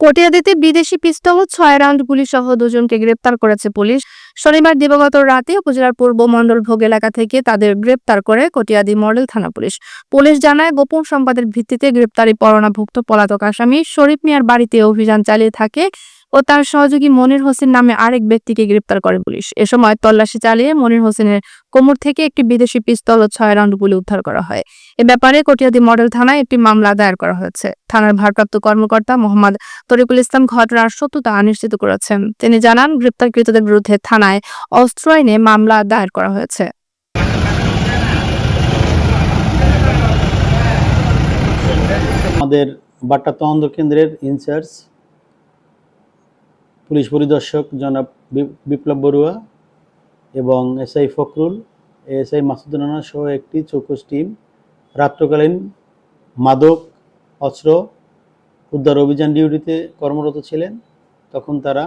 কটিয়াদীতে বিদেশি পিস্তল ও ৬ রাউন্ড গুলিসহ দুজনকে গ্রেপ্তার করেছে পুলিশ। শনিবার দিবাগত রাতে উপজেলার পূর্ব মণ্ডল ভোগ এলাকা থেকে তাদের গ্রেপ্তার করে কটিয়াদী মডেল থানা পুলিশ। পুলিশ জানায়, গোপন সংবাদের ভিত্তিতে গ্রেপ্তারি পরোয়ানাভুক্ত পলাতক আসামি শরীফ মিয়ার বাড়িতে অভিযান চালিয়ে থাকে ও তার সহযোগী মনির হোসেন নামে আরেক ব্যক্তিকে গ্রেপ্তার করে পুলিশ। এ সময় তল্লাশি চালিয়ে মনির হোসেনের কোমর থেকে একটি বিদেশি পিস্তল ও ৬ রাউন্ড গুলি উদ্ধার করা হয়। এ ব্যাপারে কটিয়াদী মডেল থানায় একটি মামলা দায়ের করা হয়েছে। থানার ভারপ্রাপ্ত কর্মকর্তা মোহাম্মদ তরিকুল ইসলাম ঘটনার সত্যতা নিশ্চিত করেছেন। তিনি জানান, গ্রেপ্তারকৃতদের বিরুদ্ধে থানায় অস্ত্র আইনে মামলা দায়ের করা হয়েছে। আমাদের বাট্টা তদন্ত কেন্দ্রের ইনচার্জ পুলিশ পরিদর্শক জনাব বিপ্লব বড়ুয়া এবং এসআই ফখরুল, এসআই মাসুদুর রানা সহ একটি চৌকস টিম রাত্রকালীন মাদক অস্ত্র উদ্ধার অভিযান ডিউটিতে কর্মরত ছিলেন। তখন তারা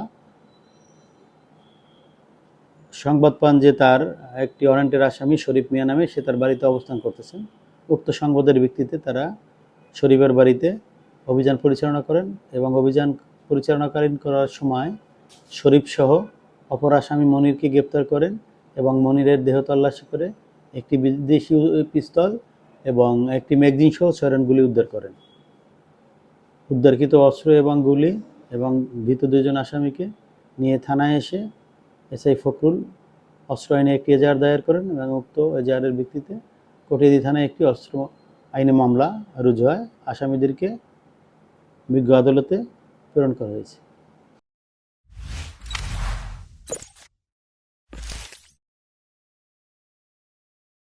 সংবাদ পান যে তার একটি ওয়ারেন্টের আসামি শরীফ মিয়া নামে সে তার বাড়িতে অবস্থান করতেছেন। উক্ত সংবাদের ভিত্তিতে তারা শরীফের বাড়িতে অভিযান পরিচালনা করেন এবং অভিযান পরিচালনাকালীন করার সময় শরীফ সহ অপর আসামি মনিরকে গ্রেপ্তার করেন এবং মনিরের দেহ তল্লাশি করে একটি বিদেশি পিস্তল এবং একটি ম্যাগজিন সহ ৬ রাউন্ড গুলি উদ্ধার করেন। উদ্ধারকৃত অস্ত্র এবং গুলি এবং ধৃত ২ জন আসামিকে নিয়ে থানায় এসে এসআই ফখরুল অস্ত্র আইনে একটি এজাহার দায়ের করেন এবং উক্ত এজাহারের ভিত্তিতে কটিয়াদী থানায় একটি অস্ত্র আইনে মামলা রুজু হয়। আসামিদেরকে বিজ্ঞ আদালতে প্রেরণ করা হয়েছে।